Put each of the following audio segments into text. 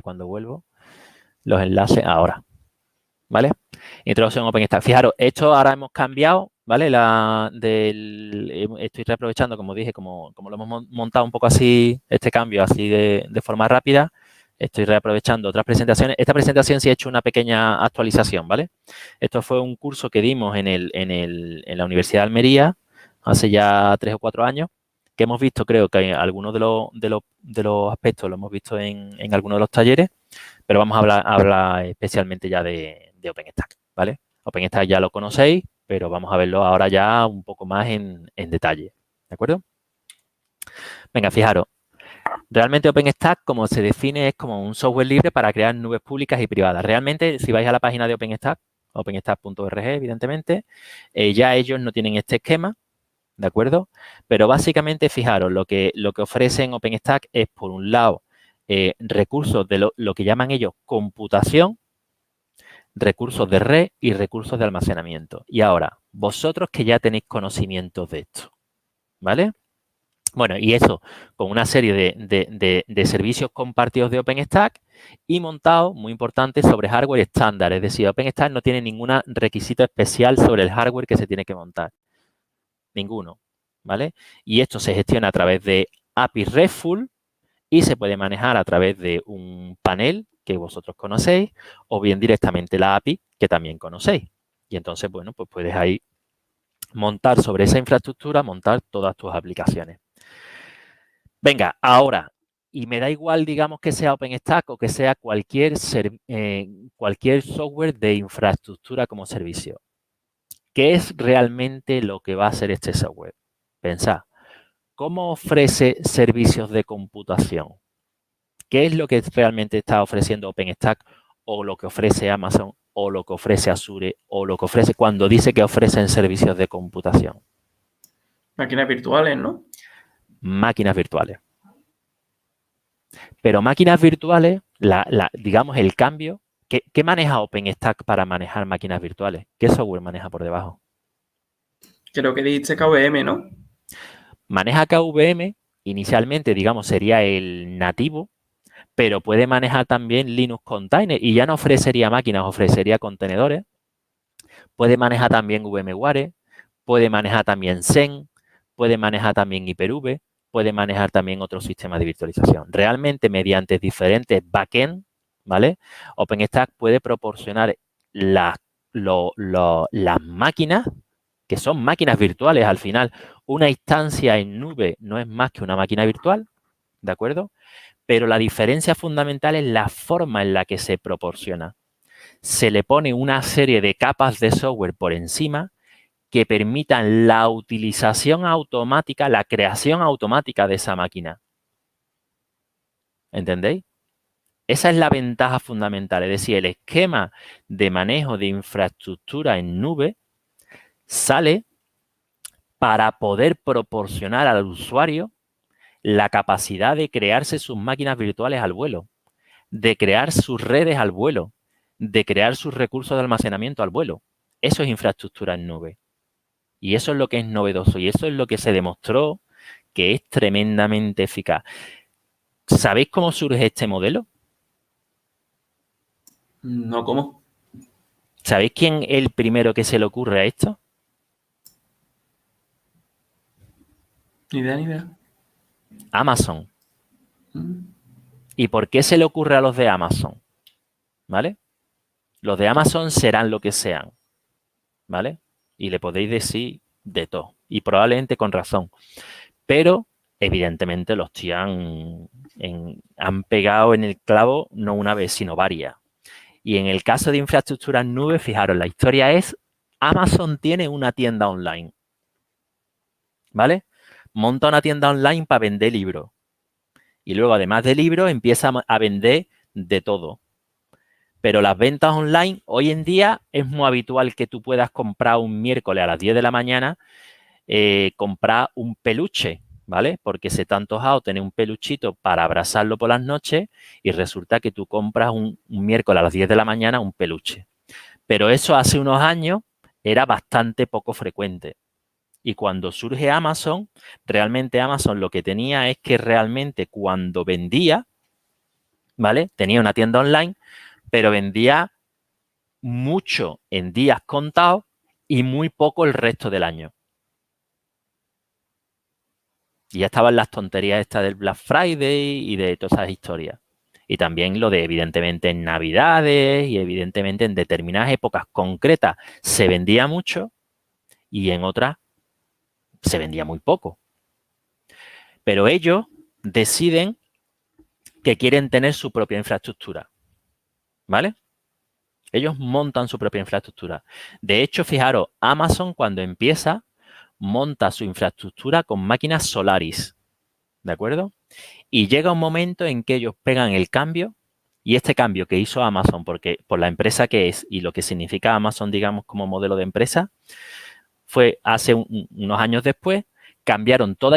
cuando vuelvo, los enlaces ahora, ¿vale? Introducción OpenStack. Fijaros, esto ahora hemos cambiado, ¿vale? Estoy reaprovechando, como dije, como lo hemos montado un poco así, este cambio así de forma rápida. Estoy reaprovechando otras presentaciones. Esta presentación sí he hecho una pequeña actualización, ¿vale? Esto fue un curso que dimos en la Universidad de Almería hace ya 3 o 4 años, que hemos visto, creo que algunos de los aspectos lo hemos visto en algunos de los talleres, pero vamos a hablar especialmente ya de OpenStack, ¿vale? OpenStack ya lo conocéis, pero vamos a verlo ahora ya un poco más en detalle, ¿de acuerdo? Venga, fijaros. Realmente OpenStack, como se define, es como un software libre para crear nubes públicas y privadas. Realmente, si vais a la página de OpenStack, openstack.org, evidentemente, ya ellos no tienen este esquema, ¿de acuerdo? Pero básicamente, fijaros, lo que ofrecen OpenStack es, por un lado, recursos de lo que llaman ellos computación, recursos de red y recursos de almacenamiento. Y ahora, vosotros que ya tenéis conocimientos de esto, ¿vale? Bueno, y eso con una serie de servicios compartidos de OpenStack y montado, muy importante, sobre hardware estándar. Es decir, OpenStack no tiene ningún requisito especial sobre el hardware que se tiene que montar. Ninguno, ¿vale? Y esto se gestiona a través de API RESTful y se puede manejar a través de un panel que vosotros conocéis o bien directamente la API que también conocéis. Y entonces, bueno, pues puedes ahí montar sobre esa infraestructura, montar todas tus aplicaciones. Venga, ahora, y me da igual, digamos, que sea OpenStack o que sea cualquier software de infraestructura como servicio. ¿Qué es realmente lo que va a hacer este software? Pensad, ¿cómo ofrece servicios de computación? ¿Qué es lo que realmente está ofreciendo OpenStack o lo que ofrece Amazon o lo que ofrece Azure o lo que ofrece cuando dice que ofrecen servicios de computación? Máquinas virtuales, ¿no? Máquinas virtuales. Pero máquinas virtuales, digamos, el cambio, ¿qué maneja OpenStack para manejar máquinas virtuales? ¿Qué software maneja por debajo? Creo que dijiste KVM, ¿no? Maneja KVM, inicialmente, digamos, sería el nativo, pero puede manejar también Linux Container y ya no ofrecería máquinas, ofrecería contenedores. Puede manejar también VMware, puede manejar también Xen, puede manejar también Hyper-V, puede manejar también otros sistemas de virtualización. Realmente, mediante diferentes backend, ¿vale? OpenStack puede proporcionar las máquinas, que son máquinas virtuales al final. Una instancia en nube no es más que una máquina virtual, ¿de acuerdo? Pero la diferencia fundamental es la forma en la que se proporciona. Se le pone una serie de capas de software por encima que permitan la utilización automática, la creación automática de esa máquina. ¿Entendéis? Esa es la ventaja fundamental. Es decir, el esquema de manejo de infraestructura en nube sale para poder proporcionar al usuario la capacidad de crearse sus máquinas virtuales al vuelo, de crear sus redes al vuelo, de crear sus recursos de almacenamiento al vuelo. Eso es infraestructura en nube. Y eso es lo que es novedoso y eso es lo que se demostró que es tremendamente eficaz. ¿Sabéis cómo surge este modelo? No, ¿cómo? ¿Sabéis quién es el primero que se le ocurre a esto? Ni idea. Amazon. ¿Y por qué se le ocurre a los de Amazon? ¿Vale? Los de Amazon serán lo que sean. ¿Vale? Y le podéis decir de todo. Y probablemente con razón. Pero, evidentemente, los tíos han pegado en el clavo no una vez, sino varias. Y en el caso de infraestructura en nube, fijaros, la historia es, Amazon tiene una tienda online, ¿vale? Monta una tienda online para vender libros. Y luego, además de libros, empieza a vender de todo. Pero las ventas online, hoy en día, es muy habitual que tú puedas comprar un miércoles a las 10 de la mañana, comprar un peluche, ¿vale? Porque se te ha antojado tener un peluchito para abrazarlo por las noches y resulta que tú compras un miércoles a las 10 de la mañana un peluche. Pero eso hace unos años era bastante poco frecuente. Y cuando surge Amazon, realmente Amazon lo que tenía es que realmente cuando vendía, ¿vale? Tenía una tienda online, pero vendía mucho en días contados y muy poco el resto del año. Y ya estaban las tonterías estas del Black Friday y de todas esas historias. Y también lo de, evidentemente, en Navidades y evidentemente en determinadas épocas concretas se vendía mucho y en otras se vendía muy poco. Pero ellos deciden que quieren tener su propia infraestructura, ¿vale? Ellos montan su propia infraestructura. De hecho, fijaros, Amazon cuando empieza monta su infraestructura con máquinas Solaris, ¿de acuerdo? Y llega un momento en que ellos pegan el cambio y este cambio que hizo Amazon, porque por la empresa que es y lo que significa Amazon, digamos, como modelo de empresa, fue hace unos años después, cambiaron toda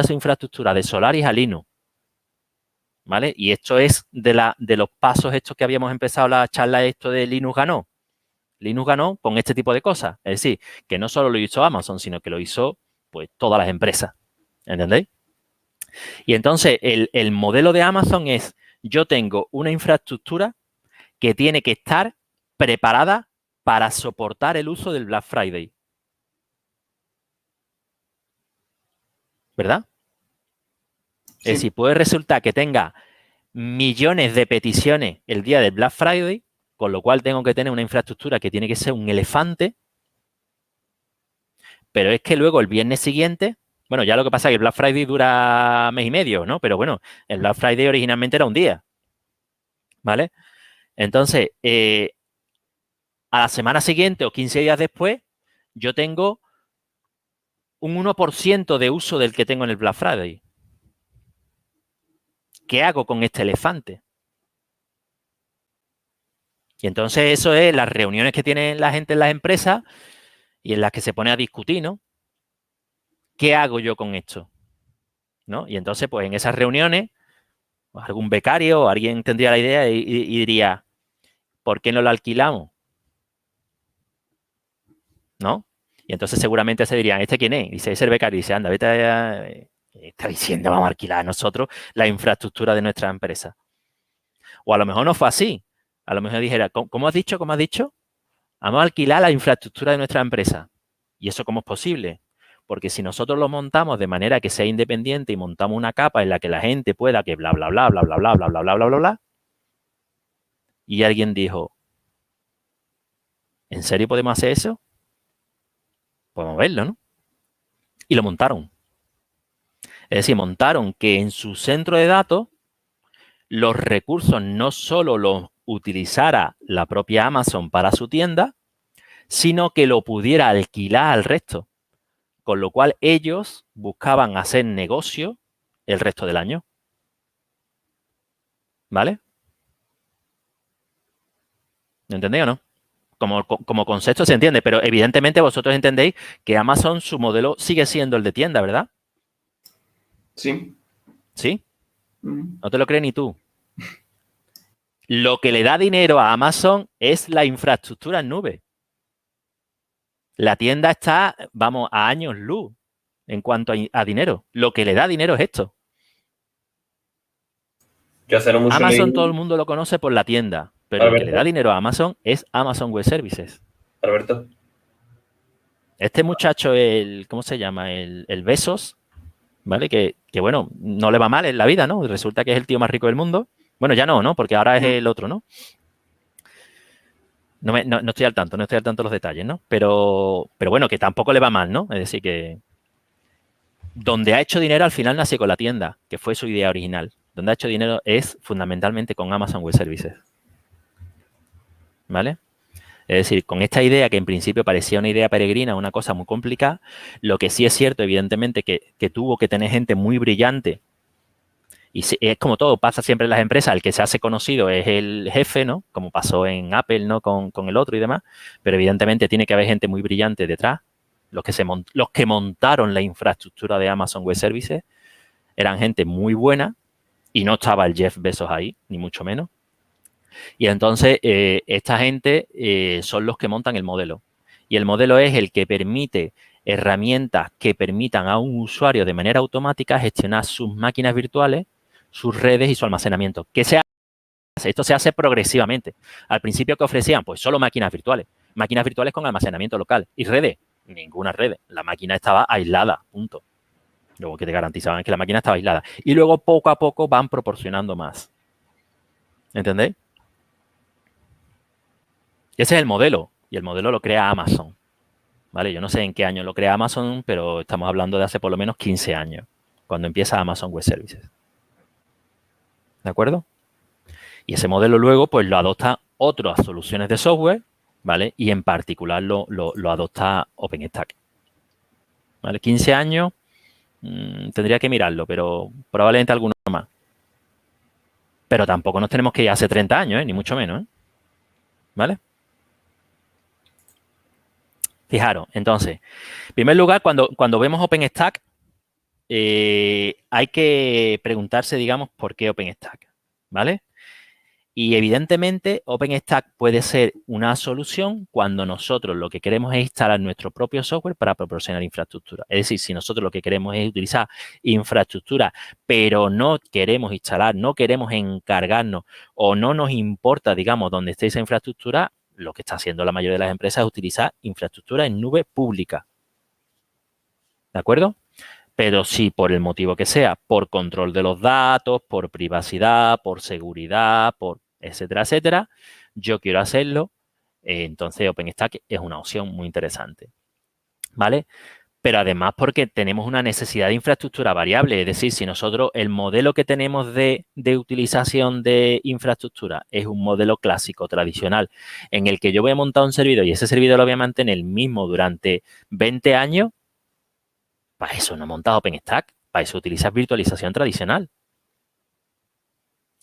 su infraestructura de Solaris a Linux, ¿vale? Y esto es de los pasos estos que habíamos empezado la charla esto de Linux ganó. Linux ganó con este tipo de cosas. Es decir, que no solo lo hizo Amazon, sino que lo hizo pues todas las empresas. ¿Entendéis? Y entonces el modelo de Amazon es, yo tengo una infraestructura que tiene que estar preparada para soportar el uso del Black Friday. ¿Verdad? Sí. Es decir, puede resultar que tenga millones de peticiones el día del Black Friday, con lo cual tengo que tener una infraestructura que tiene que ser un elefante, pero es que luego el viernes siguiente, bueno, ya lo que pasa es que el Black Friday dura mes y medio, ¿no? Pero bueno, el Black Friday originalmente era un día, ¿vale? Entonces, a la semana siguiente o 15 días después, yo tengo un 1% de uso del que tengo en el Black Friday. ¿Qué hago con este elefante? Y entonces eso es las reuniones que tiene la gente en las empresas y en las que se pone a discutir, ¿no? ¿Qué hago yo con esto? ¿No? Y entonces, pues en esas reuniones, pues, algún becario o alguien tendría la idea y diría, ¿por qué no lo alquilamos? ¿No? Y entonces seguramente se dirían, ¿este quién es? Dice, es el becario. Y dice, anda, vete está diciendo, vamos a alquilar a nosotros la infraestructura de nuestra empresa. O a lo mejor no fue así. A lo mejor dijera, ¿cómo has dicho? ¿Cómo has dicho? Vamos a alquilar la infraestructura de nuestra empresa. ¿Y eso cómo es posible? Porque si nosotros lo montamos de manera que sea independiente y montamos una capa en la que la gente pueda que bla, bla, bla, bla, bla, bla, bla, bla, bla, bla, bla, bla, y alguien dijo, ¿en serio podemos hacer eso? Podemos verlo, ¿no? Y lo montaron. Es decir, montaron que en su centro de datos los recursos no solo los utilizara la propia Amazon para su tienda, sino que lo pudiera alquilar al resto. Con lo cual ellos buscaban hacer negocio el resto del año. ¿Vale? ¿Me entendéis o no? Como concepto se entiende, pero evidentemente vosotros entendéis que Amazon, su modelo sigue siendo el de tienda, ¿verdad? Sí. ¿Sí? No te lo crees ni tú. Lo que le da dinero a Amazon es la infraestructura en nube. La tienda está, vamos, a años luz en cuanto a dinero. Lo que le da dinero es esto. Amazon todo el mundo lo conoce por la tienda, pero Alberto, lo que le da dinero a Amazon es Amazon Web Services. Alberto. Este muchacho, ¿cómo se llama? El Bezos, ¿vale? Que bueno, no le va mal en la vida, ¿no? Resulta que es el tío más rico del mundo. Bueno, ya no, ¿no? Porque ahora es el otro, ¿no? No estoy al tanto, no estoy al tanto de los detalles, ¿no? Pero bueno, que tampoco le va mal, ¿no? Es decir, que donde ha hecho dinero al final nace con la tienda, que fue su idea original. Donde ha hecho dinero es fundamentalmente con Amazon Web Services. ¿Vale? Es decir, con esta idea que en principio parecía una idea peregrina, una cosa muy complicada, lo que sí es cierto, evidentemente, que tuvo que tener gente muy brillante. Y es como todo, pasa siempre en las empresas, el que se hace conocido es el jefe, ¿no? Como pasó en Apple, ¿no? Con el otro y demás. Pero evidentemente tiene que haber gente muy brillante detrás. Los que montaron la infraestructura de Amazon Web Services eran gente muy buena y no estaba el Jeff Bezos ahí, ni mucho menos. Y entonces esta gente son los que montan el modelo. Y el modelo es el que permite herramientas que permitan a un usuario de manera automática gestionar sus máquinas virtuales, sus redes y su almacenamiento. Que sea Esto se hace progresivamente. Al principio, ¿qué ofrecían? Pues solo máquinas virtuales. Máquinas virtuales con almacenamiento local. ¿Y redes? Ninguna red. La máquina estaba aislada, punto. Luego que te garantizaban que la máquina estaba aislada. Y luego, poco a poco, van proporcionando más. ¿Entendéis? Ese es el modelo. Y el modelo lo crea Amazon. ¿Vale? Yo no sé en qué año lo crea Amazon, pero estamos hablando de hace por lo menos 15 años, cuando empieza Amazon Web Services. ¿De acuerdo? Y ese modelo luego pues lo adopta otras soluciones de software, ¿vale? Y en particular lo adopta OpenStack. ¿Vale? 15 años, tendría que mirarlo, pero probablemente alguno más. Pero tampoco nos tenemos que ir hace 30 años, ni mucho menos. ¿Vale? Fijaros, entonces, en primer lugar, cuando vemos OpenStack, hay que preguntarse, digamos, ¿por qué OpenStack? ¿Vale? Y evidentemente OpenStack puede ser una solución cuando nosotros lo que queremos es instalar nuestro propio software para proporcionar infraestructura. Es decir, si nosotros lo que queremos es utilizar infraestructura, pero no queremos instalar, no queremos encargarnos o no nos importa, digamos, dónde esté esa infraestructura, lo que está haciendo la mayoría de las empresas es utilizar infraestructura en nube pública. ¿De acuerdo? Pero si por el motivo que sea, por control de los datos, por privacidad, por seguridad, por etcétera, etcétera, yo quiero hacerlo, entonces OpenStack es una opción muy interesante. ¿Vale? Pero además porque tenemos una necesidad de infraestructura variable, es decir, si nosotros el modelo que tenemos de utilización de infraestructura es un modelo clásico, tradicional, en el que yo voy a montar un servidor y ese servidor lo voy a mantener el mismo durante 20 años, para eso no montas OpenStack, para eso utilizas virtualización tradicional.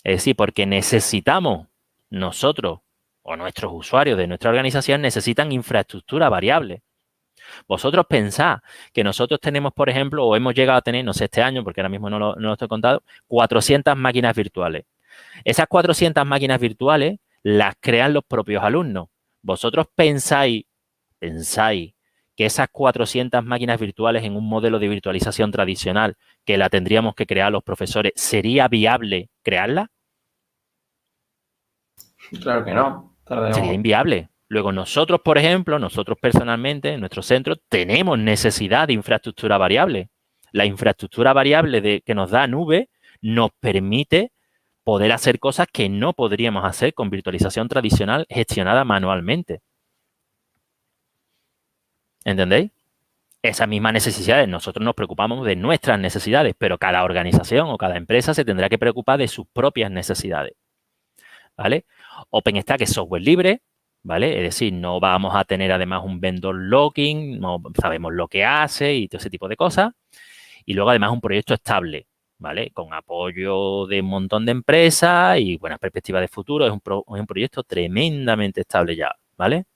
Es decir, porque necesitamos nosotros o nuestros usuarios de nuestra organización necesitan infraestructura variable. Vosotros pensáis que nosotros tenemos, por ejemplo, o hemos llegado a tener, no sé, este año, porque ahora mismo no lo estoy contando, 400 máquinas virtuales. Esas 400 máquinas virtuales las crean los propios alumnos. Vosotros pensáis que esas 400 máquinas virtuales en un modelo de virtualización tradicional que la tendríamos que crear los profesores, ¿sería viable crearla? Claro que no. Sería inviable. Luego nosotros, por ejemplo, nosotros personalmente, en nuestro centro, tenemos necesidad de infraestructura variable. La infraestructura variable que nos da nube nos permite poder hacer cosas que no podríamos hacer con virtualización tradicional gestionada manualmente. ¿Entendéis? Esas mismas necesidades, nosotros nos preocupamos de nuestras necesidades, pero cada organización o cada empresa se tendrá que preocupar de sus propias necesidades. ¿Vale? OpenStack es software libre, ¿vale? Es decir, no vamos a tener además un vendor locking, no sabemos lo que hace y todo ese tipo de cosas. Y luego además un proyecto estable, ¿vale? Con apoyo de un montón de empresas y buenas perspectivas de futuro. Es un proyecto tremendamente estable ya, ¿vale?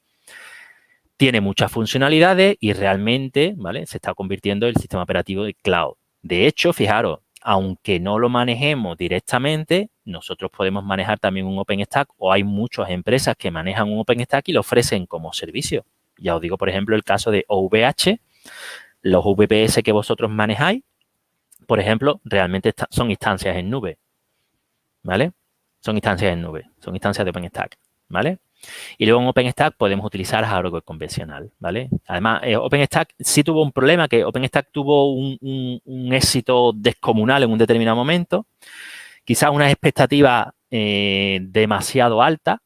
Tiene muchas funcionalidades y realmente, ¿vale? Se está convirtiendo en el sistema operativo de cloud. De hecho, fijaros, aunque no lo manejemos directamente, nosotros podemos manejar también un OpenStack o hay muchas empresas que manejan un OpenStack y lo ofrecen como servicio. Ya os digo, por ejemplo, el caso de OVH, los VPS que vosotros manejáis, por ejemplo, realmente son instancias en nube, ¿vale? Son instancias en nube, son instancias de OpenStack, ¿vale? Y luego en OpenStack podemos utilizar hardware convencional, ¿vale? Además, OpenStack sí tuvo un problema, que OpenStack tuvo un éxito descomunal en un determinado momento, quizás unas expectativas demasiado altas,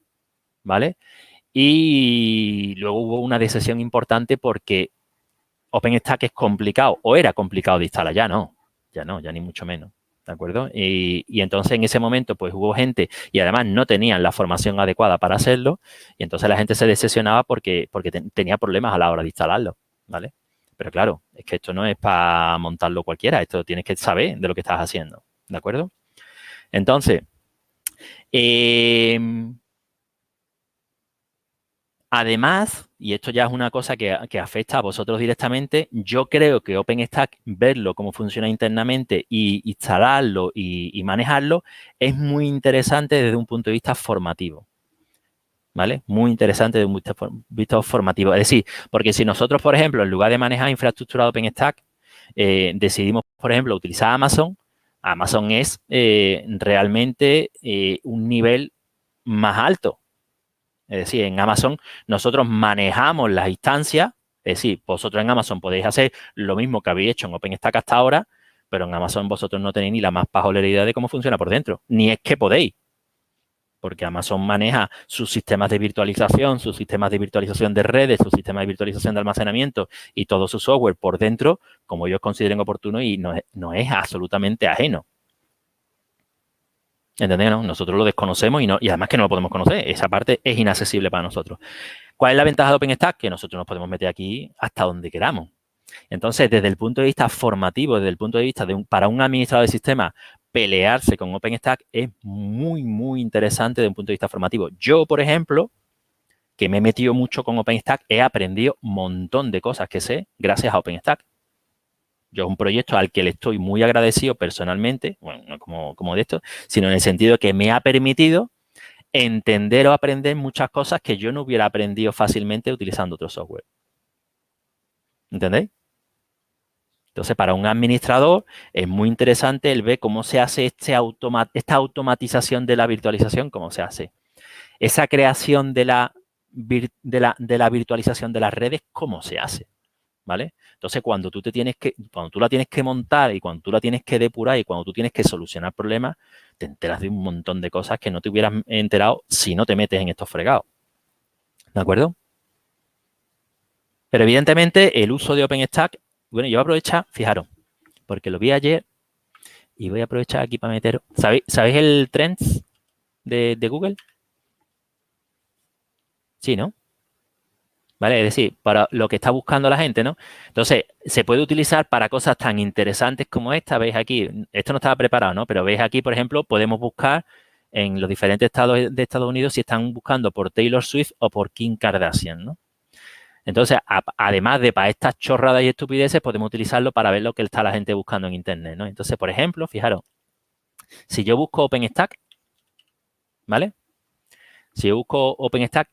¿vale? Y luego hubo una decisión importante porque OpenStack es complicado, o era complicado de instalar, ya no, ya ni mucho menos. ¿De acuerdo? Y entonces en ese momento pues hubo gente y además no tenían la formación adecuada para hacerlo y entonces la gente se decepcionaba porque tenía problemas a la hora de instalarlo, ¿vale? Pero claro, es que esto no es para montarlo cualquiera, esto tienes que saber de lo que estás haciendo, ¿de acuerdo? Entonces, además, y esto ya es una cosa que afecta a vosotros directamente, yo creo que OpenStack, verlo cómo funciona internamente y instalarlo y manejarlo, es muy interesante desde un punto de vista formativo. ¿Vale? Muy interesante desde un punto de vista formativo. Es decir, porque si nosotros, por ejemplo, en lugar de manejar infraestructura de OpenStack, decidimos, por ejemplo, utilizar Amazon, Amazon es realmente un nivel más alto. Es decir, en Amazon nosotros manejamos las instancias, es decir, vosotros en Amazon podéis hacer lo mismo que habéis hecho en OpenStack hasta ahora, pero en Amazon vosotros no tenéis ni la más pajolera idea de cómo funciona por dentro, ni es que podéis, porque Amazon maneja sus sistemas de virtualización, sus sistemas de virtualización de redes, sus sistemas de virtualización de almacenamiento y todo su software por dentro, como ellos consideren oportuno, y no es absolutamente ajeno. ¿Entendés? ¿No? Nosotros lo desconocemos y además que no lo podemos conocer. Esa parte es inaccesible para nosotros. ¿Cuál es la ventaja de OpenStack? Que nosotros nos podemos meter aquí hasta donde queramos. Entonces, desde el punto de vista formativo, desde el punto de vista para un administrador de sistemas, pelearse con OpenStack es muy, muy interesante desde un punto de vista formativo. Yo, por ejemplo, que me he metido mucho con OpenStack, he aprendido un montón de cosas que sé gracias a OpenStack. Yo es un proyecto al que le estoy muy agradecido personalmente, bueno, no como de esto, sino en el sentido que me ha permitido entender o aprender muchas cosas que yo no hubiera aprendido fácilmente utilizando otro software. ¿Entendéis? Entonces, para un administrador es muy interesante el ver cómo se hace esta automatización de la virtualización, cómo se hace. Esa creación de la virtualización de las redes, cómo se hace. ¿Vale? Entonces, cuando tú la tienes que montar y cuando tú la tienes que depurar y cuando tú tienes que solucionar problemas, te enteras de un montón de cosas que no te hubieras enterado si no te metes en estos fregados. ¿De acuerdo? Pero evidentemente el uso de OpenStack, bueno, yo voy a aprovechar, fijaros, porque lo vi ayer y voy a aprovechar aquí para meter. ¿Sabéis el Trends de Google? Sí, ¿no? ¿Vale? Es decir, para lo que está buscando la gente, ¿no? Entonces, se puede utilizar para cosas tan interesantes como esta. Veis aquí, esto no estaba preparado, ¿no? Pero veis aquí, por ejemplo, podemos buscar en los diferentes estados de Estados Unidos si están buscando por Taylor Swift o por Kim Kardashian, ¿no? Entonces, además de para estas chorradas y estupideces, podemos utilizarlo para ver lo que está la gente buscando en Internet, ¿no? Entonces, por ejemplo, fijaros, si yo busco OpenStack, ¿vale? Si yo busco OpenStack,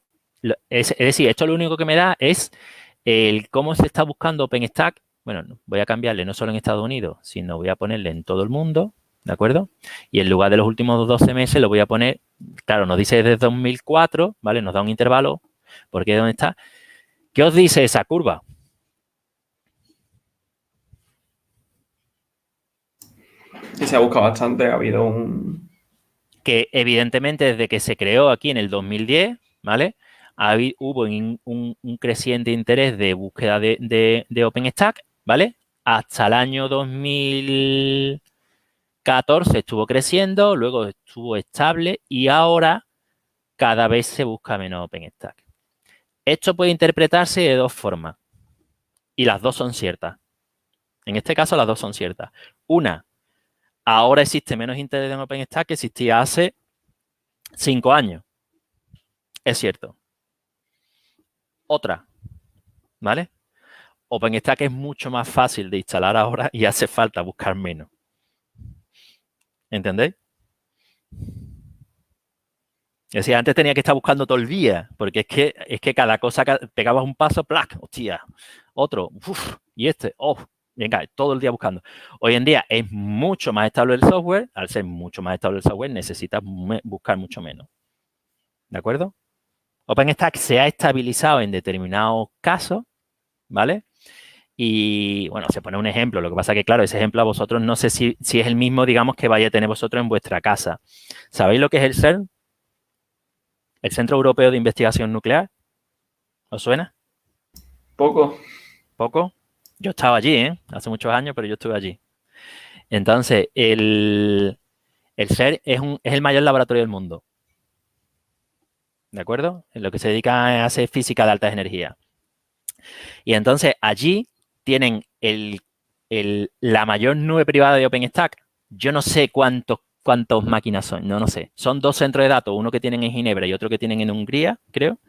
es decir, esto lo único que me da es el cómo se está buscando OpenStack. Bueno, voy a cambiarle no solo en Estados Unidos, sino voy a ponerle en todo el mundo, ¿de acuerdo? Y en lugar de los últimos 12 meses lo voy a poner, claro, nos dice desde 2004, ¿vale? Nos da un intervalo, porque ¿dónde está? ¿Qué os dice esa curva? Y se ha buscado bastante, ha habido un... Que evidentemente desde que se creó aquí en el 2010, ¿vale? Hubo un creciente interés de búsqueda de OpenStack, ¿vale? Hasta el año 2014 estuvo creciendo, luego estuvo estable y ahora cada vez se busca menos OpenStack. Esto puede interpretarse de dos formas y las dos son ciertas. En este caso las dos son ciertas. Una, ahora existe menos interés en OpenStack que existía hace 5 años. Es cierto. Otra, ¿vale? OpenStack es mucho más fácil de instalar ahora y hace falta buscar menos. ¿Entendéis? Es decir, antes tenía que estar buscando todo el día, porque es que cada cosa pegabas un paso, ¡plac! Hostia, otro, uf, y este, oh, venga, todo el día buscando. Hoy en día es mucho más estable el software, al ser mucho más estable el software necesitas buscar mucho menos. ¿De acuerdo? OpenStack se ha estabilizado en determinados casos, ¿vale? Y bueno, se pone un ejemplo. Lo que pasa que, claro, ese ejemplo a vosotros no sé si es el mismo, digamos, que vaya a tener vosotros en vuestra casa. ¿Sabéis lo que es el CERN? ¿El Centro Europeo de Investigación Nuclear? ¿Os suena? Poco. ¿Poco? Yo estaba allí, ¿eh? Hace muchos años, pero yo estuve allí. Entonces, el CERN es el mayor laboratorio del mundo. ¿De acuerdo? En lo que se dedica a hacer física de altas energías. Y entonces, allí tienen la mayor nube privada de OpenStack. Yo no sé cuántas máquinas son, no sé. Son 2 centros de datos, uno que tienen en Ginebra y otro que tienen en Hungría, creo.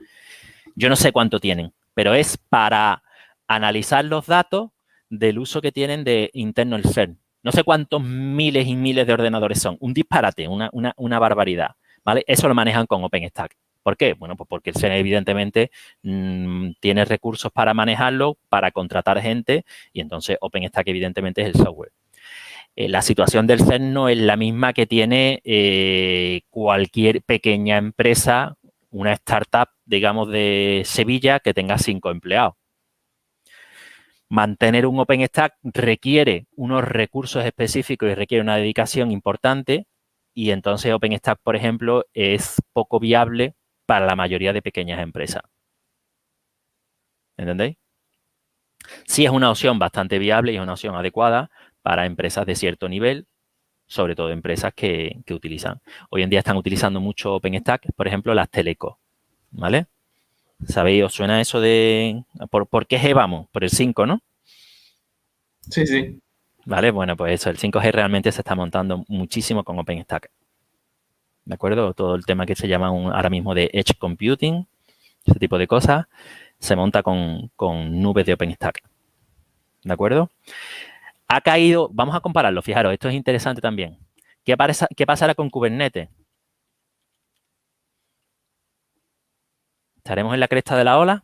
Yo no sé cuánto tienen, pero es para analizar los datos del uso que tienen de interno el CERN. No sé cuántos miles y miles de ordenadores son. Un disparate, una barbaridad, ¿vale? Eso lo manejan con OpenStack. ¿Por qué? Bueno, pues porque el CERN evidentemente tiene recursos para manejarlo, para contratar gente y entonces OpenStack evidentemente es el software. la situación del CERN no es la misma que tiene cualquier pequeña empresa, una startup, digamos, de Sevilla que tenga 5 empleados. Mantener un OpenStack requiere unos recursos específicos y requiere una dedicación importante y entonces OpenStack, por ejemplo, es poco viable para la mayoría de pequeñas empresas. ¿Entendéis? Sí es una opción bastante viable y es una opción adecuada para empresas de cierto nivel, sobre todo empresas que utilizan. Hoy en día están utilizando mucho OpenStack, por ejemplo, las telecos, ¿vale? ¿Sabéis? ¿Os suena eso de... ¿Por qué G vamos? Por el 5, ¿no? Sí, sí. Vale, bueno, pues eso, el 5G realmente se está montando muchísimo con OpenStack. ¿De acuerdo? Todo el tema que se llama ahora mismo de Edge Computing, ese tipo de cosas, se monta con nubes de OpenStack. ¿De acuerdo? Ha caído, vamos a compararlo, fijaros, esto es interesante también. ¿Qué pasará con Kubernetes? ¿Estaremos en la cresta de la ola?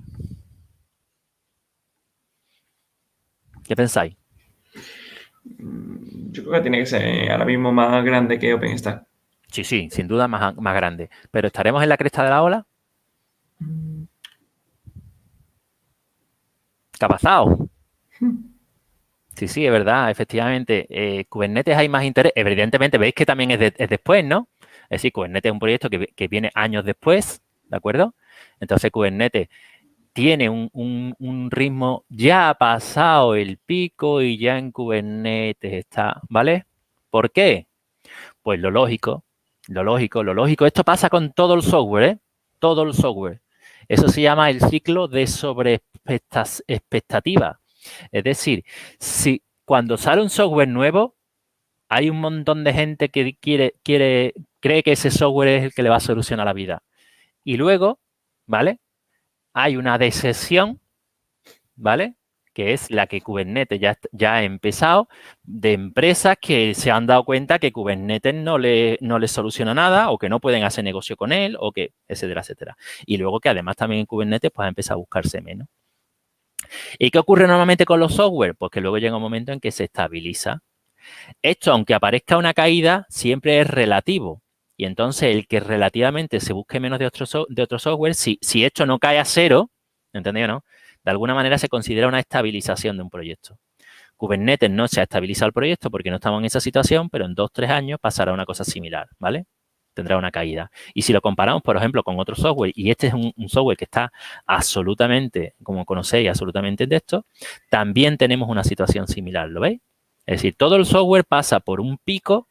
¿Qué pensáis? Yo creo que tiene que ser ahora mismo más grande que OpenStack. Sí, sí, sin duda más grande. ¿Pero estaremos en la cresta de la ola? ¿Qué ha pasado? Sí, sí, es verdad, efectivamente. Kubernetes hay más interés. Evidentemente, veis que también es después, ¿no? Es decir, Kubernetes es un proyecto que viene años después, ¿de acuerdo? Entonces, Kubernetes tiene un ritmo, ya ha pasado el pico y ya en Kubernetes está, ¿vale? ¿Por qué? Pues lo lógico. Esto pasa con todo el software, ¿eh? Todo el software. Eso se llama el ciclo de sobreexpectativa. Es decir, si cuando sale un software nuevo, hay un montón de gente que cree que ese software es el que le va a solucionar la vida. Y luego, ¿vale? Hay una decepción, ¿vale? Que es la que Kubernetes ya ha empezado, de empresas que se han dado cuenta que Kubernetes no le soluciona nada o que no pueden hacer negocio con él o que, etcétera, etcétera. Y luego que además también en Kubernetes pues ha empezado a buscarse menos. ¿Y qué ocurre normalmente con los software? Pues que luego llega un momento en que se estabiliza. Esto, aunque aparezca una caída, siempre es relativo. Y entonces el que relativamente se busque menos de otro software, si esto no cae a cero, ¿entendido, no? De alguna manera se considera una estabilización de un proyecto. Kubernetes no se ha estabilizado el proyecto porque no estamos en esa situación, pero en 2-3 años pasará una cosa similar, ¿vale? Tendrá una caída. Y si lo comparamos, por ejemplo, con otro software, y este es un software que está absolutamente, como conocéis, absolutamente en esto, también tenemos una situación similar, ¿lo veis? Es decir, todo el software pasa por un pico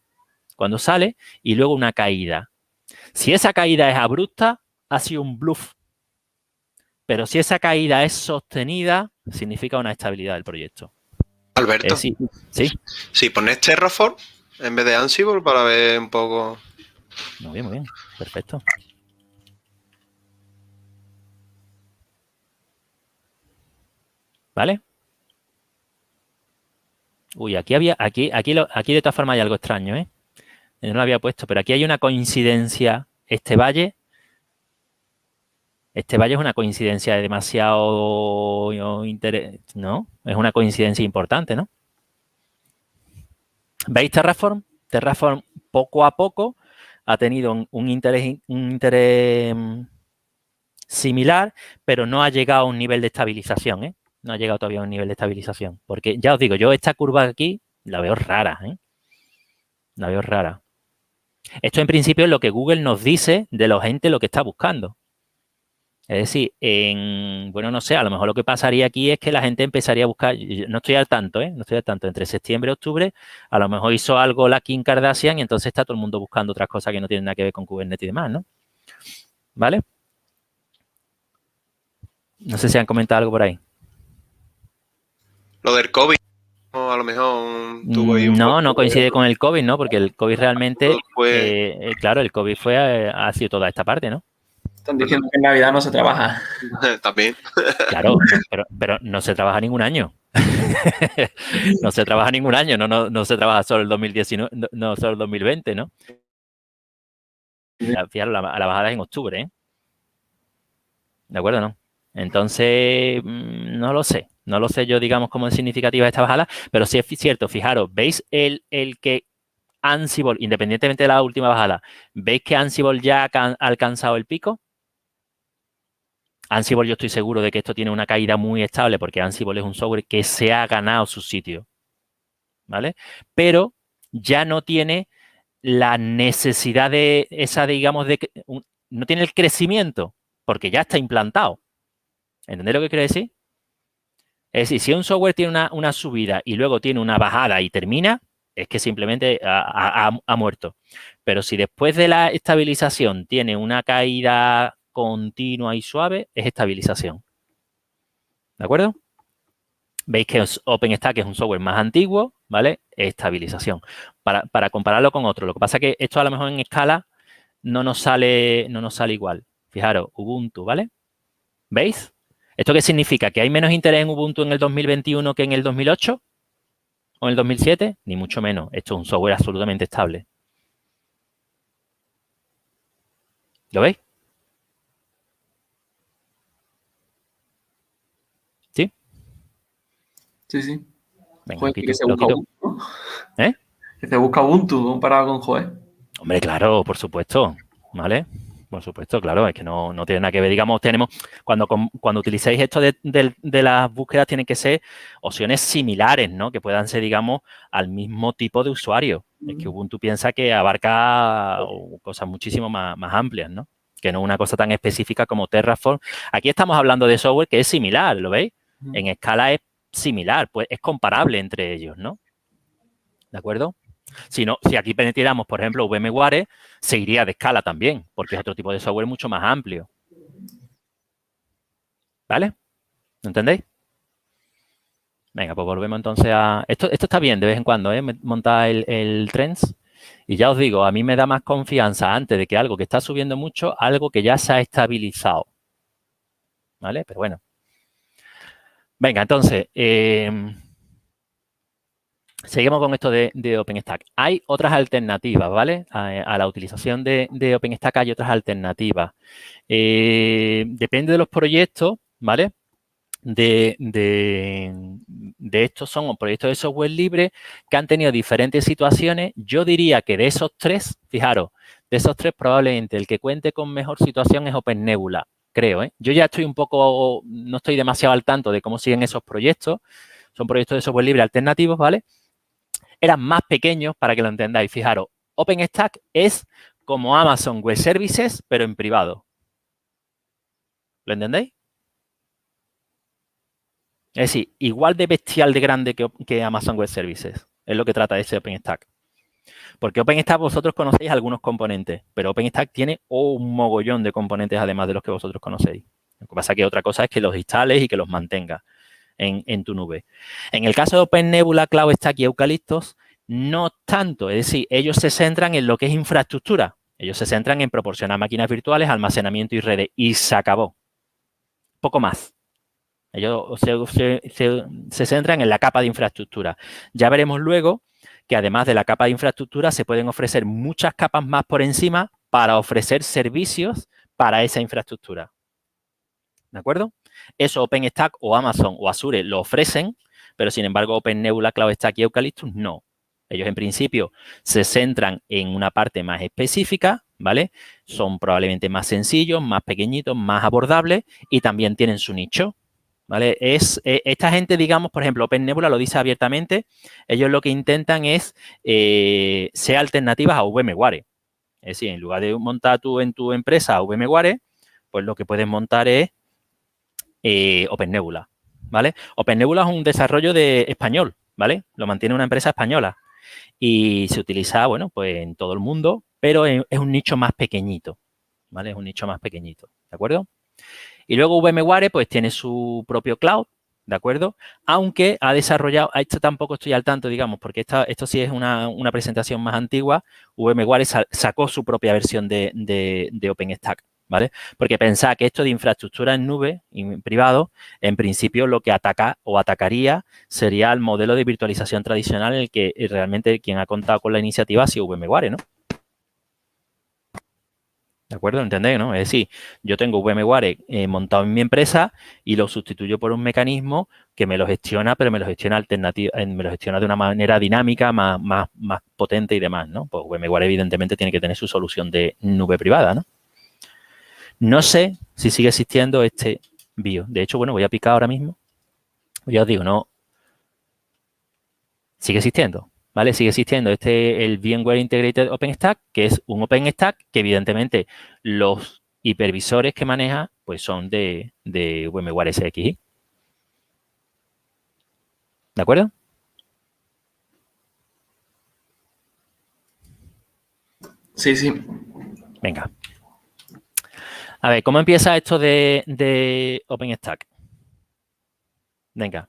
cuando sale y luego una caída. Si esa caída es abrupta, ha sido un bluff. Pero si esa caída es sostenida, significa una estabilidad del proyecto. Alberto, Sí. si pones Terraform en vez de Ansible para ver un poco. Muy bien. Perfecto. ¿Vale? Uy, aquí de todas formas hay algo extraño, ¿eh? No lo había puesto, pero aquí hay una coincidencia. Este valle es una coincidencia demasiado ¿no? Es una coincidencia importante, ¿no? ¿Veis Terraform? Terraform poco a poco ha tenido un interés similar, pero no ha llegado a un nivel de estabilización, ¿eh? No ha llegado todavía a un nivel de estabilización. Porque ya os digo, yo esta curva aquí la veo rara, ¿eh? La veo rara. Esto en principio es lo que Google nos dice de la gente lo que está buscando. Es decir, bueno, no sé, a lo mejor lo que pasaría aquí es que la gente empezaría a buscar, no estoy al tanto, no estoy al tanto, entre septiembre y octubre, a lo mejor hizo algo la Kim Kardashian y entonces está todo el mundo buscando otras cosas que no tienen nada que ver con Kubernetes y demás, ¿no? ¿Vale? No sé si han comentado algo por ahí. Lo del COVID, a lo mejor tuvo ahí un No, poco. no coincide con el COVID, ¿no? Porque el COVID realmente, claro, el COVID ha sido toda esta parte, ¿no? Están diciendo que en Navidad no se trabaja. También. Claro, pero no se trabaja ningún año. No se trabaja ningún año, no se trabaja solo el 2019, no solo el 2020, ¿no? Fijaros, la bajada es en octubre, ¿eh? ¿De acuerdo, no? Entonces, no lo sé. No lo sé yo, digamos, cómo es significativa esta bajada, pero sí es cierto, fijaros, ¿veis el que Ansible, independientemente de la última bajada, ¿veis que Ansible ya ha alcanzado el pico? Ansible yo estoy seguro de que esto tiene una caída muy estable porque Ansible es un software que se ha ganado su sitio, ¿vale? Pero ya no tiene la necesidad de esa, digamos, no tiene el crecimiento porque ya está implantado. ¿Entendéis lo que quiero decir? Es decir, si un software tiene una subida y luego tiene una bajada y termina, es que simplemente ha muerto. Pero si después de la estabilización tiene una caída continua y suave, es estabilización. ¿De acuerdo? Veis que OpenStack es un software más antiguo, ¿vale? Estabilización. Para compararlo con otro. Lo que pasa es que esto a lo mejor en escala no nos sale igual. Fijaros, Ubuntu, ¿vale? ¿Veis? ¿Esto qué significa? ¿Que hay menos interés en Ubuntu en el 2021 que en el 2008? ¿O en el 2007? Ni mucho menos. Esto es un software absolutamente estable. ¿Lo veis? ¿Sí? Sí, sí. Venga, Joder, quito, que se lo busca quito. Ubuntu, ¿no? ¿Eh? Que se busca Ubuntu comparado con Joe. Hombre, claro, por supuesto. ¿Vale? Por supuesto, claro, es que no tiene nada que ver. Digamos, cuando utilicéis esto de las búsquedas, tienen que ser opciones similares, ¿no? Que puedan ser, digamos, al mismo tipo de usuario. Es que Ubuntu piensa que abarca cosas muchísimo más amplias, ¿no? Que no una cosa tan específica como Terraform. Aquí estamos hablando de software que es similar, ¿lo veis? En escala es similar, pues es comparable entre ellos, ¿no? ¿De acuerdo? Si aquí penetráramos, por ejemplo, VMware, se iría de escala también, porque es otro tipo de software mucho más amplio. ¿Vale? ¿Entendéis? Venga, pues volvemos entonces a... Esto está bien de vez en cuando, ¿eh? Montar el Trends. Y ya os digo, a mí me da más confianza antes de que algo que está subiendo mucho, algo que ya se ha estabilizado. ¿Vale? Pero bueno. Venga, entonces... seguimos con esto de OpenStack. Hay otras alternativas, ¿vale? A la utilización de OpenStack hay otras alternativas. Depende de los proyectos, ¿vale? De estos son proyectos de software libre que han tenido diferentes situaciones. Yo diría que de esos tres, fijaros, de esos tres probablemente el que cuente con mejor situación es OpenNebula, creo, ¿eh? Yo ya estoy no estoy demasiado al tanto de cómo siguen esos proyectos. Son proyectos de software libre alternativos, ¿vale? Eran más pequeños para que lo entendáis. Fijaros, OpenStack es como Amazon Web Services, pero en privado. ¿Lo entendéis? Es decir, igual de bestial de grande que Amazon Web Services. Es lo que trata ese OpenStack. Porque OpenStack vosotros conocéis algunos componentes, pero OpenStack tiene un mogollón de componentes además de los que vosotros conocéis. Lo que pasa es que otra cosa es que los instales y que los mantengas en tu nube. En el caso de OpenNebula, CloudStack y Eucalyptus, no tanto. Es decir, ellos se centran en lo que es infraestructura. Ellos se centran en proporcionar máquinas virtuales, almacenamiento y redes. Y se acabó. Poco más. Ellos se centran en la capa de infraestructura. Ya veremos luego que además de la capa de infraestructura se pueden ofrecer muchas capas más por encima para ofrecer servicios para esa infraestructura. ¿De acuerdo? Eso OpenStack o Amazon o Azure lo ofrecen, pero sin embargo OpenNebula, CloudStack y Eucalyptus no. Ellos en principio se centran en una parte más específica, ¿vale? Son probablemente más sencillos, más pequeñitos, más abordables y también tienen su nicho, ¿vale? Esta gente, digamos, por ejemplo, OpenNebula lo dice abiertamente, ellos lo que intentan es ser alternativas a VMware. Es decir, en lugar de montar tú en tu empresa VMware, pues lo que puedes montar es OpenNebula, ¿vale? OpenNebula es un desarrollo español, ¿vale? Lo mantiene una empresa española y se utiliza, bueno, pues en todo el mundo, pero es un nicho más pequeñito, ¿vale? Es un nicho más pequeñito, ¿de acuerdo? Y luego VMware, pues tiene su propio cloud, ¿de acuerdo? Aunque ha desarrollado, a esto tampoco estoy al tanto, digamos, porque esto sí es una presentación más antigua, VMware sacó su propia versión de OpenStack, ¿vale? Porque pensad que esto de infraestructura en nube y en privado, en principio lo que ataca o atacaría sería el modelo de virtualización tradicional en el que realmente quien ha contado con la iniciativa ha sido VMware, ¿no? ¿De ¿De acuerdo? ¿Entendéis, no? Es decir, yo tengo VMware montado en mi empresa y lo sustituyo por un mecanismo que me lo gestiona, pero me lo gestiona me lo gestiona de una manera dinámica, más potente y demás, ¿no? Pues VMware evidentemente tiene que tener su solución de nube privada, ¿no? No sé si sigue existiendo este BIOS. De hecho, bueno, voy a picar ahora mismo. Ya os digo, no. Sigue existiendo, ¿vale? Sigue existiendo el VMware Integrated OpenStack, que es un OpenStack que evidentemente los hipervisores que maneja pues son de VMware SXI. ¿De acuerdo? Sí, sí. Venga. A ver, ¿cómo empieza esto de OpenStack? Venga.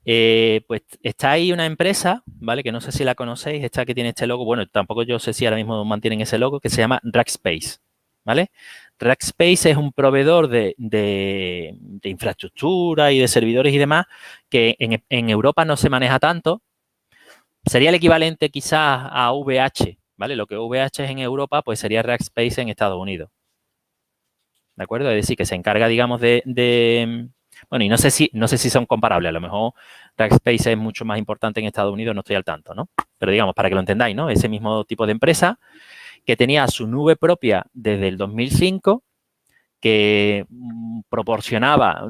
Pues está ahí una empresa, ¿vale? Que no sé si la conocéis, esta que tiene este logo. Bueno, tampoco yo sé si ahora mismo mantienen ese logo, que se llama Rackspace, ¿vale? Rackspace es un proveedor de infraestructura y de servidores y demás que en Europa no se maneja tanto. Sería el equivalente quizás a VH, ¿vale? Lo que VH es en Europa, pues sería Rackspace en Estados Unidos. ¿De acuerdo? Es decir, que se encarga, digamos, bueno, y no sé si son comparables. A lo mejor Rackspace es mucho más importante en Estados Unidos, no estoy al tanto, ¿no? Pero digamos, para que lo entendáis, ¿no? Ese mismo tipo de empresa que tenía su nube propia desde el 2005, que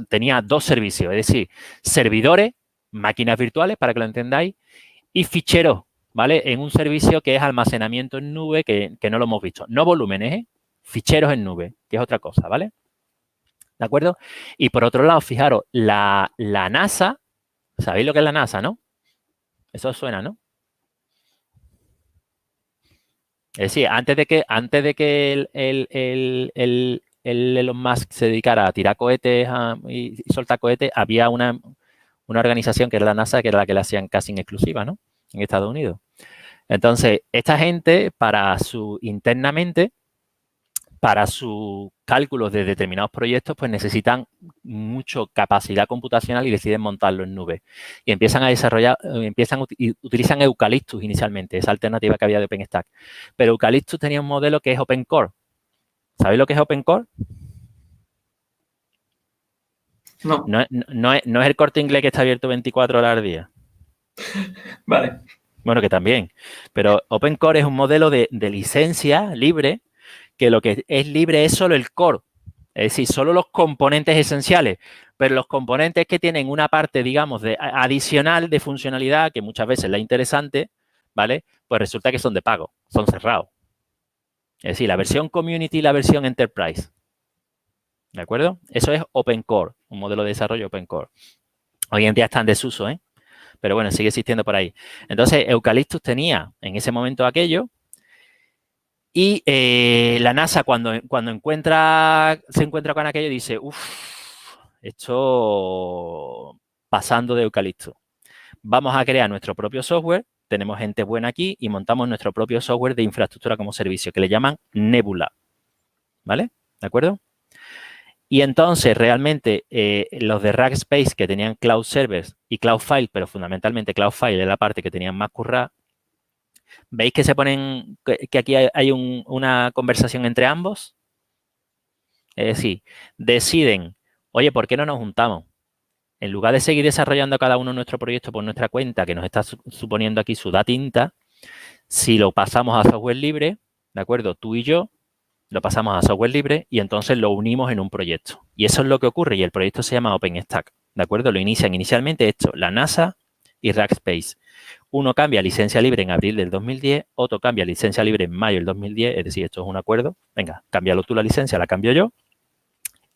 tenía dos servicios, es decir, servidores, máquinas virtuales, para que lo entendáis, y ficheros, ¿vale? En un servicio que es almacenamiento en nube, que no lo hemos visto. No volúmenes, ¿eh? Ficheros en nube, que es otra cosa, ¿vale? ¿De acuerdo? Y por otro lado, fijaros, la NASA, ¿sabéis lo que es la NASA, no? Eso os suena, ¿no? Es decir, antes de que el Elon Musk se dedicara a tirar cohetes y soltar cohetes, había una organización que era la NASA, que era la que le hacían casi en exclusiva, ¿no? En Estados Unidos. Entonces, esta gente, internamente, para sus cálculos de determinados proyectos, pues necesitan mucha capacidad computacional y deciden montarlo en nube. Y empiezan a desarrollar, utilizan Eucalyptus inicialmente, esa alternativa que había de OpenStack. Pero Eucalyptus tenía un modelo que es OpenCore. ¿Sabéis lo que es OpenCore? No. No es el Corte Inglés que está abierto 24 horas al día. Vale. Bueno, que también. Pero OpenCore es un modelo de licencia libre, que lo que es libre es solo el core. Es decir, solo los componentes esenciales, pero los componentes que tienen una parte, digamos, adicional de funcionalidad, que muchas veces es la interesante, ¿vale? Pues resulta que son de pago, son cerrados. Es decir, la versión Community y la versión Enterprise. ¿De acuerdo? Eso es OpenCore, un modelo de desarrollo OpenCore. Hoy en día está en desuso, ¿eh? Pero bueno, sigue existiendo por ahí. Entonces, Eucalyptus tenía en ese momento aquello. Y la NASA cuando se encuentra con aquello dice, esto pasando de Eucalyptus. Vamos a crear nuestro propio software, tenemos gente buena aquí y montamos nuestro propio software de infraestructura como servicio, que le llaman Nebula. ¿Vale? ¿De acuerdo? Y entonces realmente los de Rackspace que tenían Cloud Servers y Cloud File, pero fundamentalmente Cloud File es la parte que tenían más currada. ¿Veis que se ponen, que aquí hay una conversación entre ambos? Es decir, deciden, oye, ¿por qué no nos juntamos? En lugar de seguir desarrollando cada uno nuestro proyecto por nuestra cuenta, que nos está suponiendo aquí sudar tinta, si lo pasamos a software libre, ¿de acuerdo? Tú y yo lo pasamos a software libre y entonces lo unimos en un proyecto. Y eso es lo que ocurre y el proyecto se llama OpenStack, ¿de acuerdo? Lo inician inicialmente esto, la NASA y Rackspace. Uno cambia licencia libre en abril del 2010, otro cambia licencia libre en mayo del 2010, es decir, esto es un acuerdo. Venga, cámbialo tú la licencia, la cambio yo.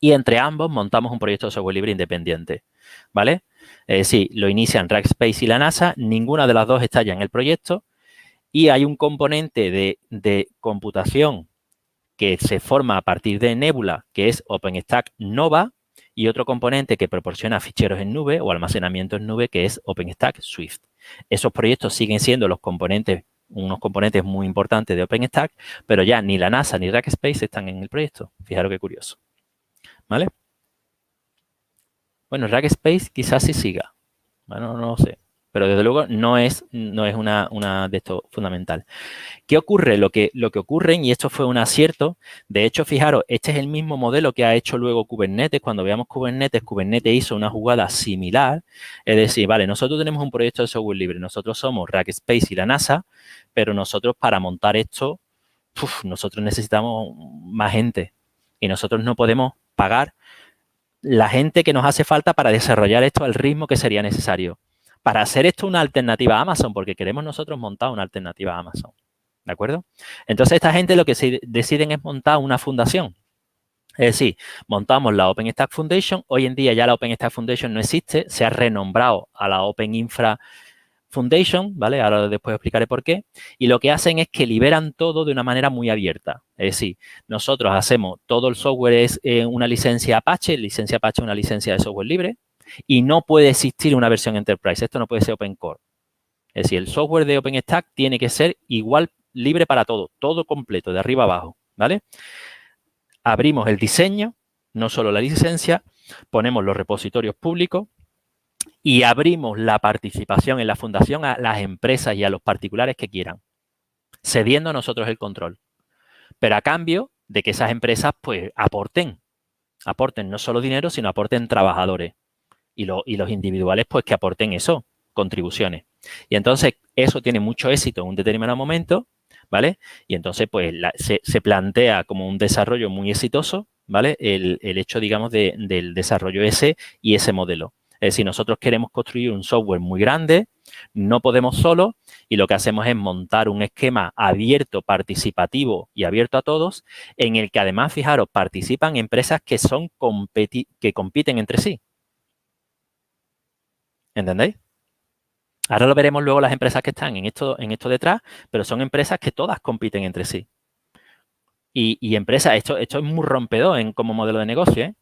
Y entre ambos montamos un proyecto de software libre independiente, ¿vale? Es decir, lo inician Rackspace y la NASA, ninguna de las dos está ya en el proyecto y hay un componente de computación que se forma a partir de Nebula, que es OpenStack Nova, y otro componente que proporciona ficheros en nube o almacenamiento en nube, que es OpenStack Swift. Esos proyectos siguen siendo unos componentes muy importantes de OpenStack, pero ya ni la NASA ni Rackspace están en el proyecto. Fijaros qué curioso. ¿Vale? Bueno, Rackspace quizás sí siga. Bueno, no lo sé. pero desde luego no es una de esto fundamental. ¿Qué ocurre? Lo que ocurre, y esto fue un acierto, de hecho, fijaros, este es el mismo modelo que ha hecho luego Kubernetes. Cuando veamos Kubernetes hizo una jugada similar, es decir, vale, nosotros tenemos un proyecto de software libre, nosotros somos Rackspace y la NASA, pero nosotros para montar esto, nosotros necesitamos más gente y nosotros no podemos pagar la gente que nos hace falta para desarrollar esto al ritmo que sería necesario. Para hacer esto una alternativa a Amazon, porque queremos nosotros montar una alternativa a Amazon. ¿De acuerdo? Entonces, esta gente lo que se deciden es montar una fundación. Es decir, montamos la OpenStack Foundation. Hoy en día ya la OpenStack Foundation no existe. Se ha renombrado a la Open Infra Foundation, ¿vale? Ahora después explicaré por qué. Y lo que hacen es que liberan todo de una manera muy abierta. Es decir, nosotros hacemos todo el software es una licencia Apache. Licencia Apache es una licencia de software libre. Y no puede existir una versión Enterprise. Esto no puede ser Open Core. Es decir, el software de OpenStack tiene que ser igual, libre para todo completo, de arriba a abajo, ¿vale? Abrimos el diseño, no solo la licencia, ponemos los repositorios públicos y abrimos la participación en la fundación a las empresas y a los particulares que quieran, cediendo a nosotros el control. Pero a cambio de que esas empresas, pues, aporten no solo dinero, sino aporten trabajadores. Y los individuales, pues, que aporten eso, contribuciones. Y entonces, eso tiene mucho éxito en un determinado momento, ¿vale? Y entonces, pues, se plantea como un desarrollo muy exitoso, ¿vale? El hecho, digamos, del desarrollo ese y ese modelo. Es decir, nosotros queremos construir un software muy grande, no podemos solo, y lo que hacemos es montar un esquema abierto, participativo y abierto a todos, en el que además, fijaros, participan empresas que compiten entre sí. ¿Entendéis? Ahora lo veremos luego las empresas que están en esto detrás, pero son empresas que todas compiten entre sí. Y empresas, esto es muy rompedor como modelo de negocio, ¿eh?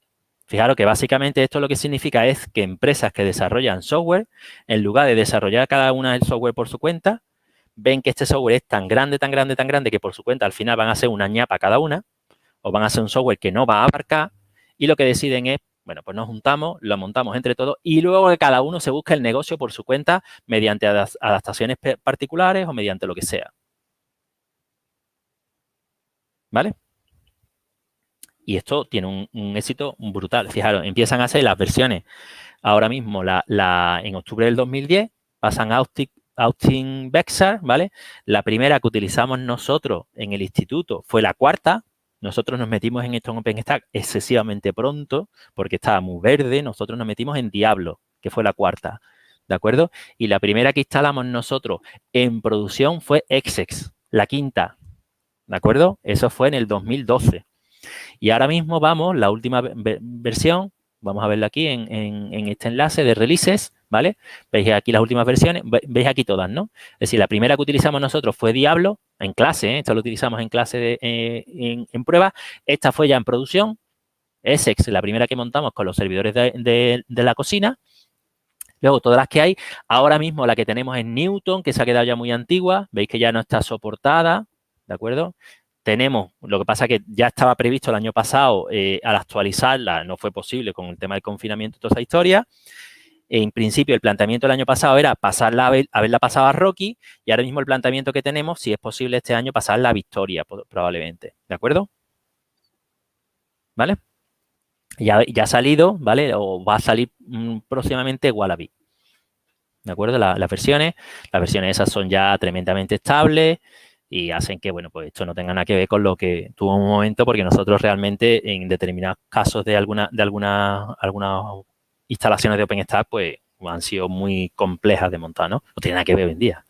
Fijaros que básicamente esto lo que significa es que empresas que desarrollan software, en lugar de desarrollar cada una el software por su cuenta, ven que este software es tan grande, tan grande, tan grande que por su cuenta al final van a hacer una ñapa cada una o van a hacer un software que no va a abarcar y lo que deciden es, bueno, pues nos juntamos, lo montamos entre todos y luego que cada uno se busque el negocio por su cuenta mediante adaptaciones particulares o mediante lo que sea. ¿Vale? Y esto tiene un éxito brutal. Fijaros, empiezan a hacer las versiones. Ahora mismo, en octubre del 2010, pasan a Austin Bexar, ¿vale? La primera que utilizamos nosotros en el instituto fue la cuarta. Nosotros nos metimos en esto en OpenStack excesivamente pronto, porque estaba muy verde. Nosotros nos metimos en Diablo, que fue la cuarta, ¿de acuerdo? Y la primera que instalamos nosotros en producción fue Exex, la quinta, ¿de acuerdo? Eso fue en el 2012. Y ahora mismo vamos, la última versión, vamos a verla aquí en este enlace de releases, ¿vale? Veis aquí las últimas versiones, veis aquí todas, ¿no? Es decir, la primera que utilizamos nosotros fue Diablo, en clase, ¿eh? Esto lo utilizamos en clase en prueba. Esta fue ya en producción. Essex, la primera que montamos con los servidores de la cocina. Luego, todas las que hay. Ahora mismo la que tenemos es Newton, que se ha quedado ya muy antigua. Veis que ya no está soportada, ¿de acuerdo? Tenemos, lo que pasa que ya estaba previsto el año pasado, al actualizarla no fue posible con el tema del confinamiento y toda esa historia. En principio, el planteamiento del año pasado era pasarla haberla pasado a Rocky y ahora mismo el planteamiento que tenemos, si es posible este año, pasarla a Victoria, probablemente. ¿De acuerdo? ¿Vale? Ya ha salido, ¿vale? O va a salir próximamente Wallaby. ¿De acuerdo? Las versiones esas son ya tremendamente estables y hacen que, bueno, pues esto no tenga nada que ver con lo que tuvo un momento, porque nosotros realmente en determinados casos de algunas instalaciones de OpenStack, pues han sido muy complejas de montar, ¿no? No tiene nada que ver hoy en día.